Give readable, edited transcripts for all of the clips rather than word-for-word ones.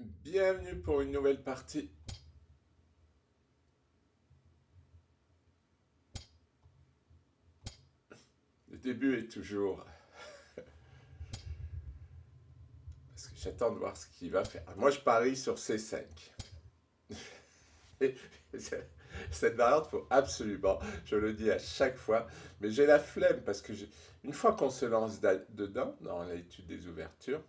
Bienvenue pour une nouvelle partie. Le début est toujours... Parce que j'attends de voir ce qu'il va faire. Moi, je parie sur C5. Et cette variante, faut absolument, je le dis à chaque fois, mais j'ai la flemme parce que une fois qu'on se lance dedans, dans l'étude des ouvertures,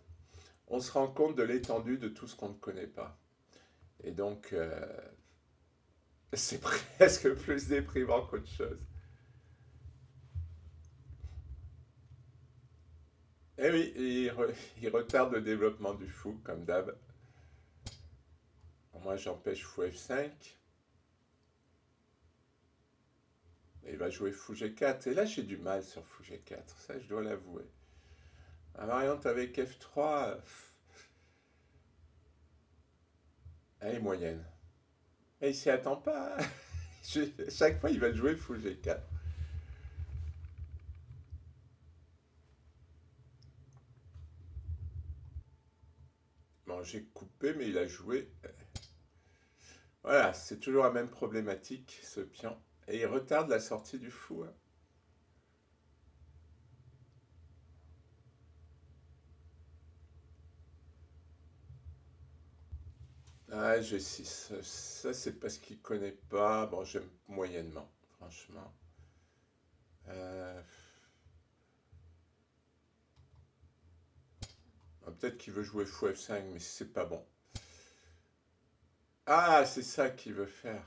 on se rend compte de l'étendue de tout ce qu'on ne connaît pas. Et donc, c'est presque plus déprimant qu'autre chose. Et oui, il retarde le développement du fou, comme d'hab. Moi, j'empêche fou F5. Et il va jouer fou G4. Et là, j'ai du mal sur fou G4. Ça, je dois l'avouer. La variante avec F3, elle est moyenne. Et il s'y attend pas. Chaque fois, il va jouer fou G4. Bon, j'ai coupé, mais il a joué. Voilà, c'est toujours la même problématique, ce pion. Et il retarde la sortie du fou, hein. Ah, G6. Ça, c'est parce qu'il connaît pas. Bon, j'aime moyennement, franchement. Euh, Peut-être qu'il veut jouer fou F5, mais c'est pas bon. Ah, c'est ça qu'il veut faire.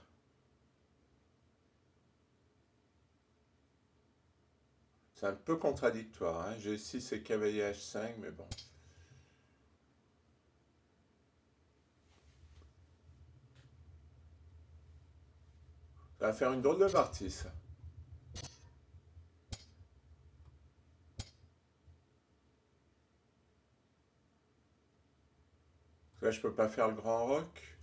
C'est un peu contradictoire, hein. G6 et cavalier H5, mais bon. Ça va faire une drôle de partie, ça. Là, je peux pas faire le grand rock.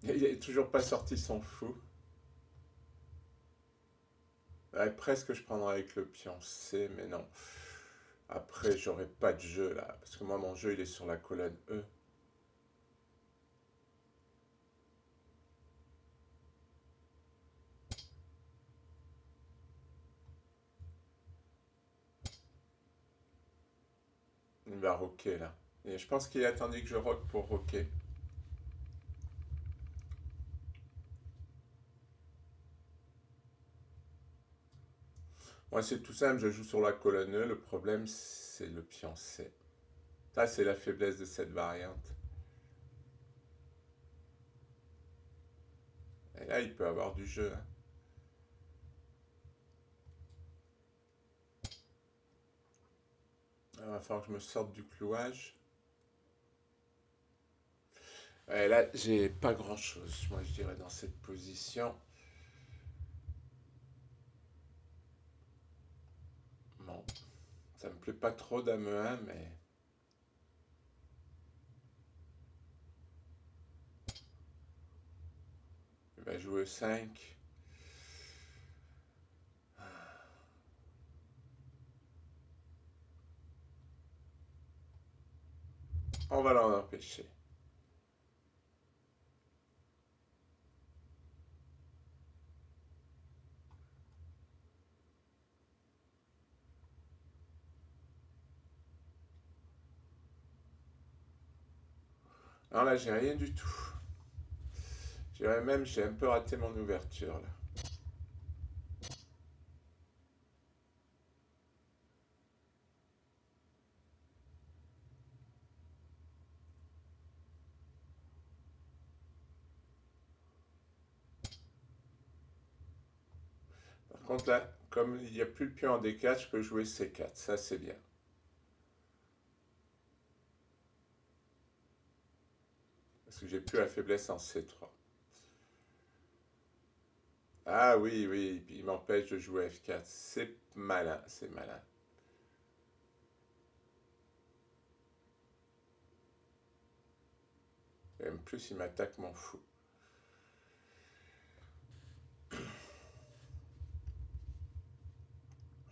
Il est toujours pas sorti son fou. Ouais, presque je prendrais avec le pion C, mais non. Après, j'aurais pas de jeu là, parce que moi, mon jeu, il est sur la colonne E. Il va rocker là. Et je pense qu'il a attendu que je rock pour rocker. Moi, c'est tout simple, je joue sur la colonne E. Le problème, c'est le pion C. Ça, c'est la faiblesse de cette variante. Et là, il peut avoir du jeu, hein. Il va falloir que je me sorte du clouage. Ouais, là, j'ai pas grand-chose, moi, je dirais, dans cette position. Bon, ça me plaît pas trop dame 1, mais il va jouer 5. On va l'en empêcher. Alors là, j'ai rien du tout. J'irais même, j'ai un peu raté mon ouverture, là. Par contre, là, comme il n'y a plus le pion en D4, je peux jouer C4. Ça, c'est bien. Parce que j'ai plus la faiblesse en C3. Ah oui, oui, puis il m'empêche de jouer F4. C'est malin, c'est malin. Et en plus, il m'attaque mon fou.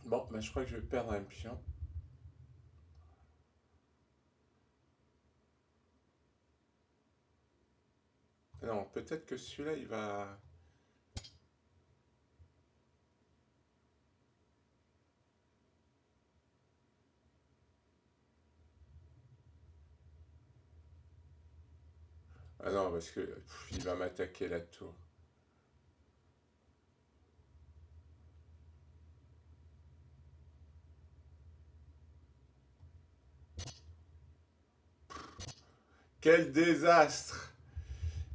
Bon, ben, je crois que je vais perdre un pion. Non, peut-être que celui-là, il va... Ah non, parce que il va m'attaquer la tour. Quel désastre!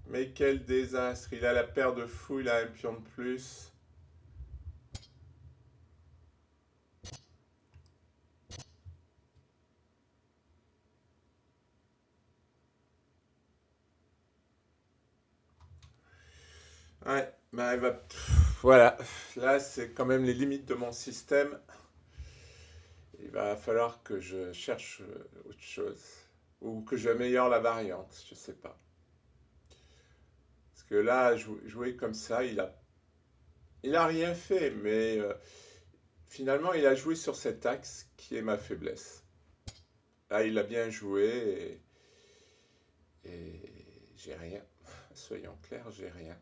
Mais quel désastre! Il a la paire de fous, il a un pion de plus. Ouais, bah il va... Voilà, là c'est quand même les limites de mon système. Il va falloir que je cherche autre chose. Ou que j'améliore la variante, je sais pas. Parce que là, jouer comme ça, il a rien fait, mais finalement, il a joué sur cet axe qui est ma faiblesse. Là, il a bien joué et j'ai rien. Soyons clairs, j'ai rien.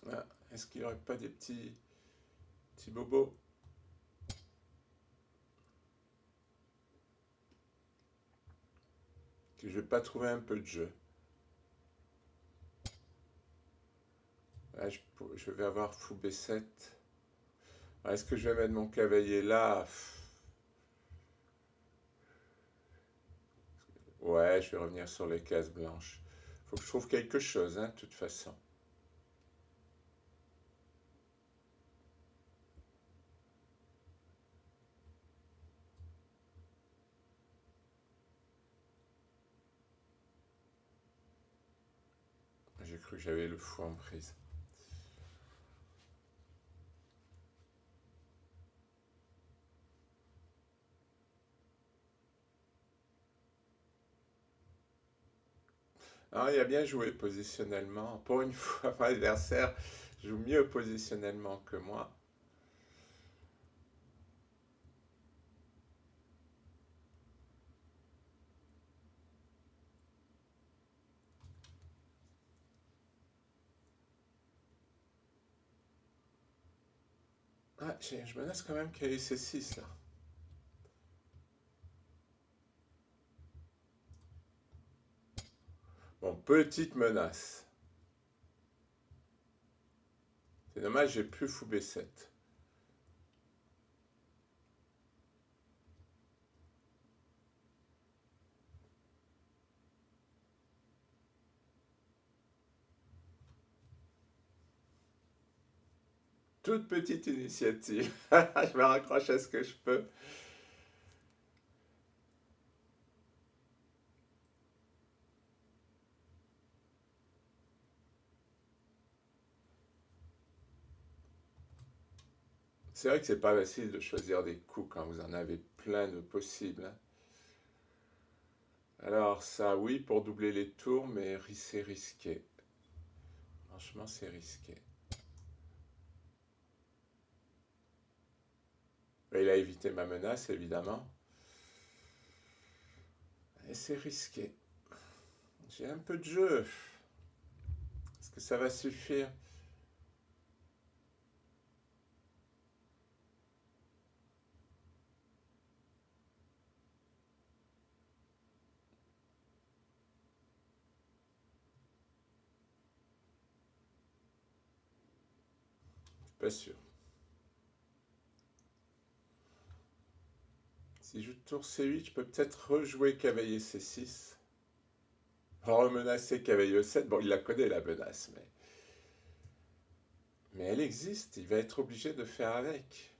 Ah, est-ce qu'il n'y aurait pas des petits bobos que je vais pas trouver un peu de jeu? Là, je vais avoir fou B7. Ah, est-ce que je vais mettre mon cavalier là? Ouais, je vais revenir sur les cases blanches. Faut que je trouve quelque chose, hein, de toute façon. J'ai cru que j'avais le fou en prise. Ah, il a bien joué positionnellement. Pour une fois, mon adversaire joue mieux positionnellement que moi. Ah, je menace quand même qu'il y ait C6 là. Bon, petite menace. C'est dommage, j'ai plus fou B7. Toute petite initiative. Je me raccroche à ce que je peux. C'est vrai que c'est pas facile de choisir des coups quand vous en avez plein de possibles, hein. Alors ça, oui, pour doubler les tours, mais c'est risqué. Franchement, c'est risqué. Il a évité ma menace, évidemment. Et c'est risqué. J'ai un peu de jeu. Est-ce que ça va suffire? Je suis pas sûr. Si je joue tour C8, je peux peut-être rejouer cavalier C6. Remenacer cavalier E7. Bon, il la connaît la menace, mais elle existe. Il va être obligé de faire avec.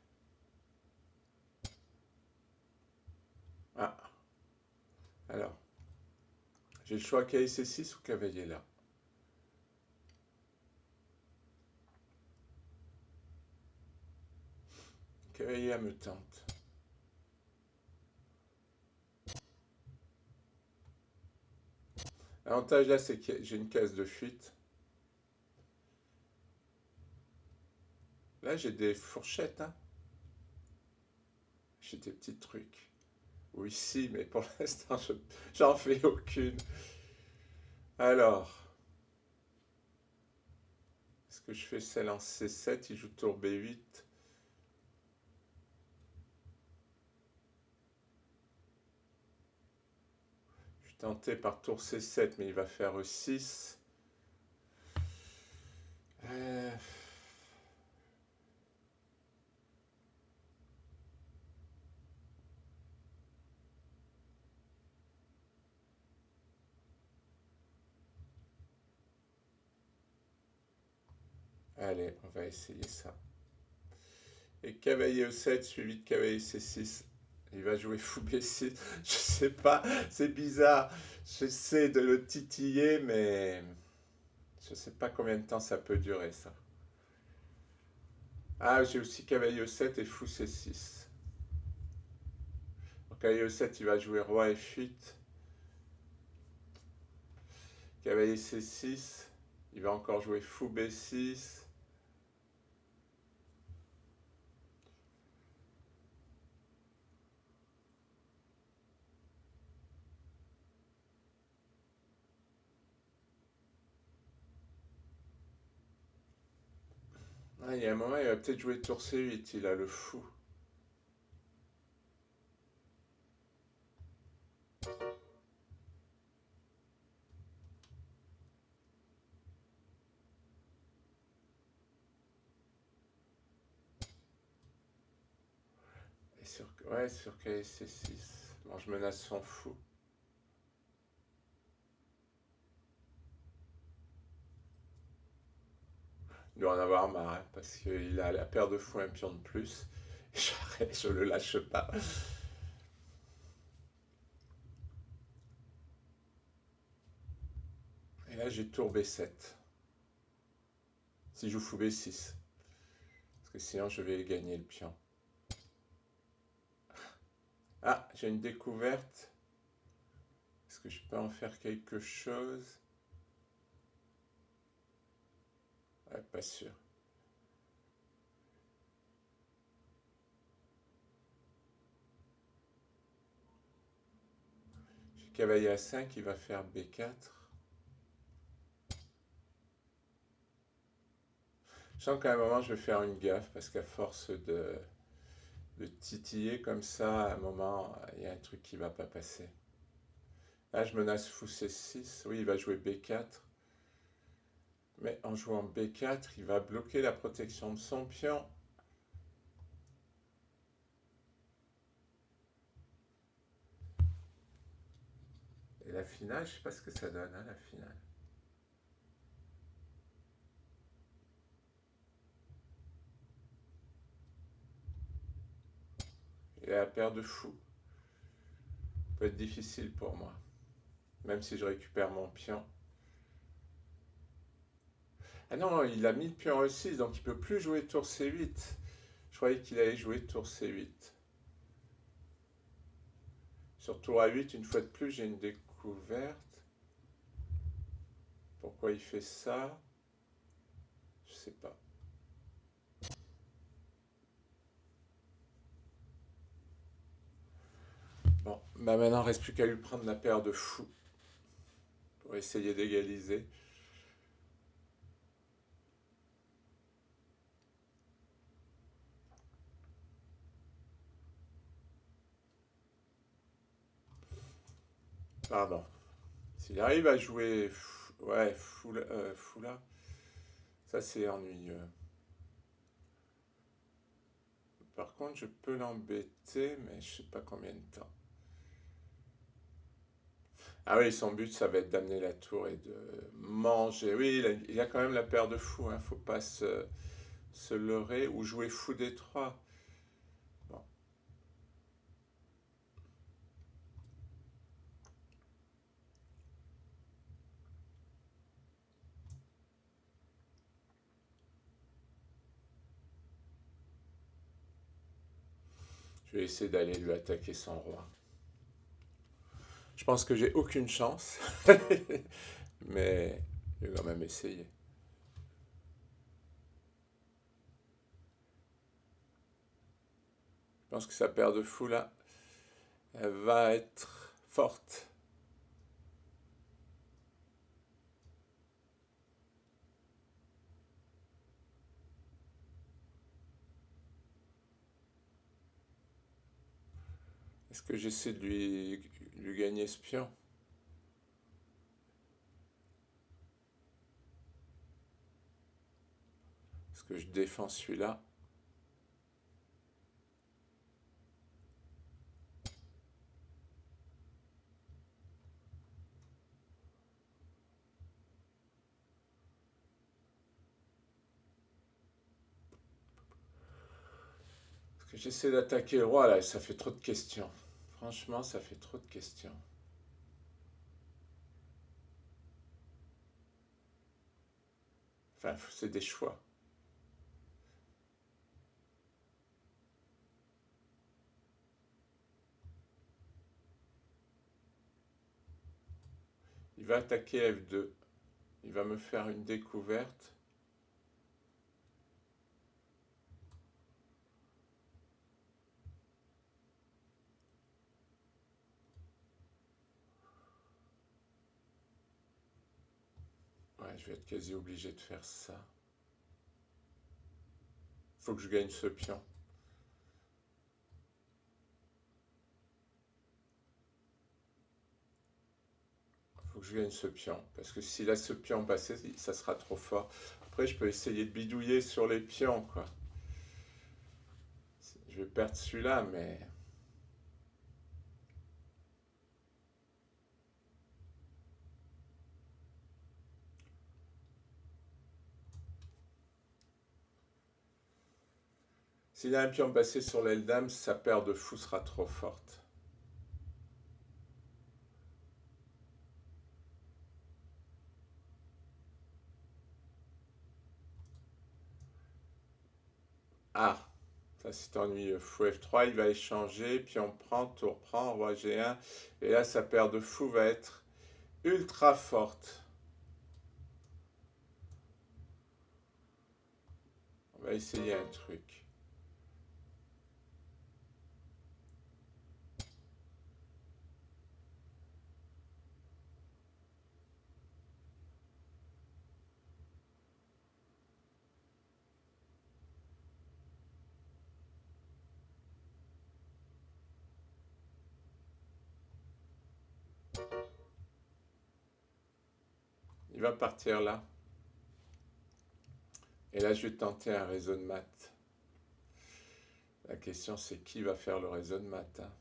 Ah, alors. J'ai le choix cavalier C6 ou cavalier là. Cavalier A me tente. L'avantage là, c'est que j'ai une case de fuite. Là, j'ai des fourchettes, hein. J'ai des petits trucs. Oui, si, mais pour l'instant, j'en fais aucune. Alors, est-ce que je fais celle en C7? Il joue tour B8. Je suis tenté par tour C7, mais il va faire E6. Euh, Allez, on va essayer ça. Et cavalier E7 suivi de cavalier C6. Il va jouer fou B6. Je sais pas, c'est bizarre. J'essaie de le titiller, mais je sais pas combien de temps ça peut durer, ça. Ah, j'ai aussi cavalier E7 et fou C6. Donc, cavalier E7, il va jouer roi F8. Cavalier C6. Il va encore jouer fou B6. Ah, il y a un moment, il va peut-être jouer tour C8. Il a le fou. Et ouais, sur cavalier C6. Bon, je menace son fou. Il doit en avoir marre, hein, parce qu'il a la paire de fou, un pion de plus. J'arrête, je le lâche pas. Et là, j'ai tour B7. Si je joue fou B6. Parce que sinon, je vais gagner le pion. Ah, j'ai une découverte. Est-ce que je peux en faire quelque chose? Ouais, pas sûr. J'ai cavalier A5, il va faire B4. Je sens qu'à un moment, je vais faire une gaffe, parce qu'à force de titiller comme ça, à un moment, il y a un truc qui va pas passer. Là, je menace fou C6. Oui, il va jouer B4. Mais en jouant B4, il va bloquer la protection de son pion. Et la finale, je ne sais pas ce que ça donne, hein, la finale. Et la paire de fous. Ça peut être difficile pour moi. Même si je récupère mon pion. Ah non, il a mis le pion E6, donc il ne peut plus jouer tour C8. Je croyais qu'il allait jouer tour C8. Sur tour A8, une fois de plus, j'ai une découverte. Pourquoi il fait ça? Je sais pas. Bon, bah maintenant, il ne reste plus qu'à lui prendre la paire de fous pour essayer d'égaliser. Pardon. S'il arrive à jouer ouais, fou là, ça c'est ennuyeux. Par contre, je peux l'embêter, mais je sais pas combien de temps. Ah oui, son but, ça va être d'amener la tour et de manger. Oui, il a quand même la paire de fous, hein. Faut pas se leurrer ou jouer fou D3. Bon, je vais essayer d'aller lui attaquer son roi. Je pense que j'ai aucune chance, mais je vais quand même essayer. pense que sa paire de fou là, elle va être forte. Est-ce que j'essaie de lui gagner ce pion? Est-ce que je défends celui-là? Est-ce que j'essaie d'attaquer le roi là? Ça fait trop de questions. Franchement, ça fait trop de questions. Enfin, c'est des choix. Il va attaquer F2. Il va me faire une découverte. Ouais, je vais être quasi obligé de faire ça. Faut que je gagne ce pion. Faut que je gagne ce pion. Parce que s'il a ce pion passé, ça sera trop fort. Après, je peux essayer de bidouiller sur les pions, quoi. Je vais perdre celui-là, mais... S'il a un pion passé sur l'aile dame, sa paire de fou sera trop forte. Ah, ça c'est ennuyeux. Fou F3, il va échanger, pion prend, tour prend, roi G1. Et là, sa paire de fou va être ultra forte. On va essayer un truc. Il va partir là. Et là, je vais tenter un réseau de maths. La question, c'est qui va faire le réseau de maths, hein.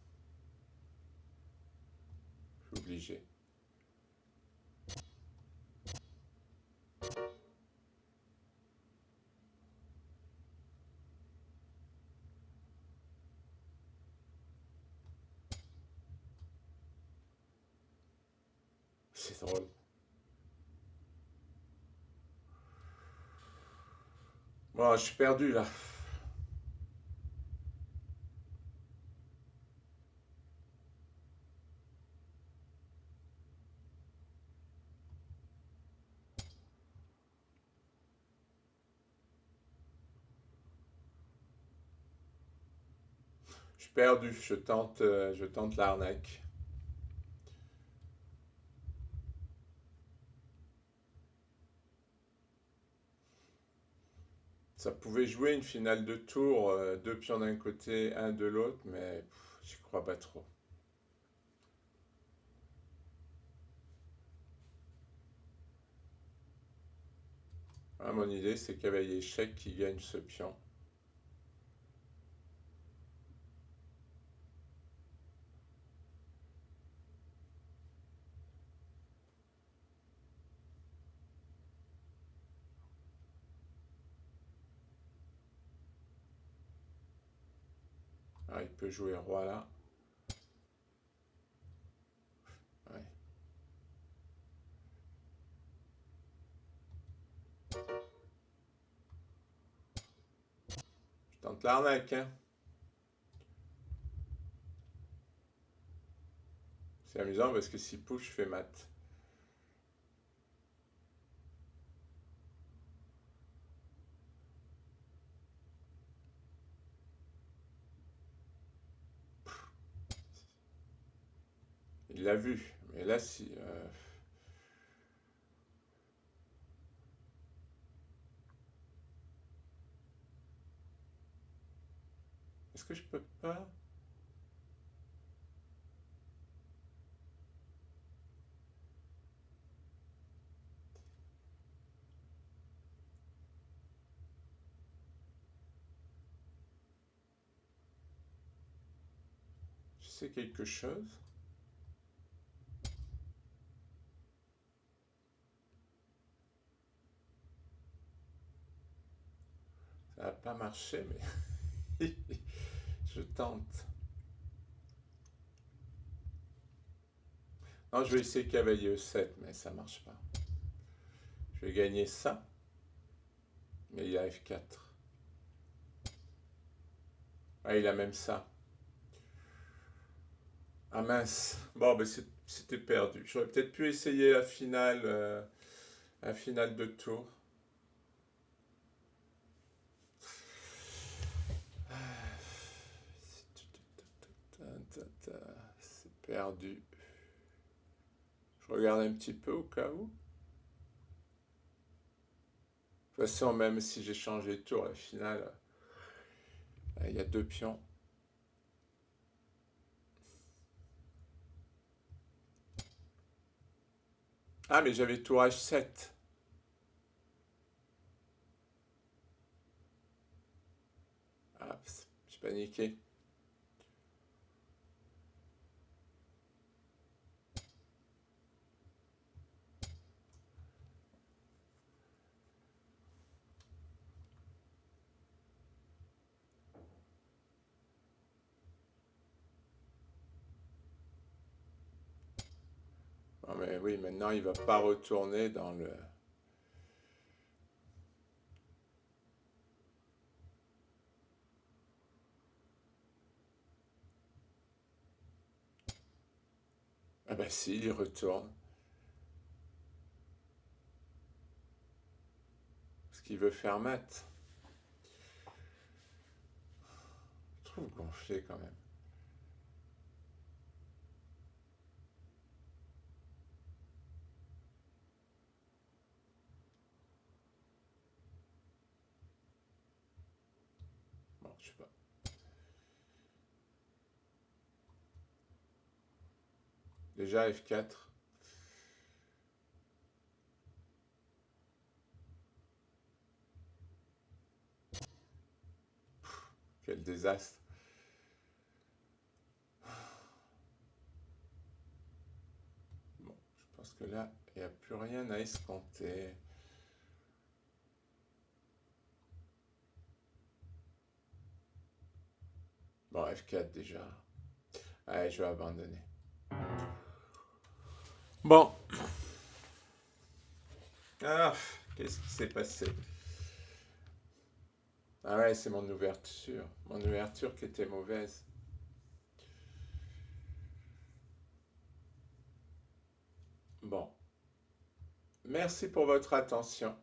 Je suis obligé. C'est drôle. Bon, je suis perdu là. Je suis perdu. Je tente l'arnaque. Ça pouvait jouer une finale de tour, deux pions d'un côté, un de l'autre, mais j'y crois pas trop. Ah, mon idée, c'est cavalier échec qui gagne ce pion. Ah, il peut jouer roi là. Ouais. Je tente l'arnaque, hein. C'est amusant parce que si pousse, je fais mat. l'a vu. Mais là, si... Est-ce que je peux pas... Je sais quelque chose. Ça n'a pas marché, mais je tente. Non, je vais essayer cavalier E7, mais ça marche pas. Je vais gagner ça, mais il y a F4. Ah, il a même ça. Ah mince. Bon, ben c'était perdu. J'aurais peut-être pu essayer la finale de tour. C'est perdu. Je regarde un petit peu au cas où. De toute façon, même si j'ai changé de tour, la finale, il y a deux pions. Ah, mais j'avais tour H7. Ah, j'ai paniqué. Ah, mais oui, maintenant il va pas retourner dans le... Ah bah si, il retourne. Parce qu'il veut faire mat. Je trouve gonflé quand même. Bon, je sais pas. Déjà F4. Quel désastre. Bon, je pense que là, il n'y a plus rien à escompter. Bon, F4 déjà. Allez, je vais abandonner. Bon. Ah, qu'est-ce qui s'est passé? Ah ouais, c'est mon ouverture. Mon ouverture qui était mauvaise. Bon. Merci pour votre attention.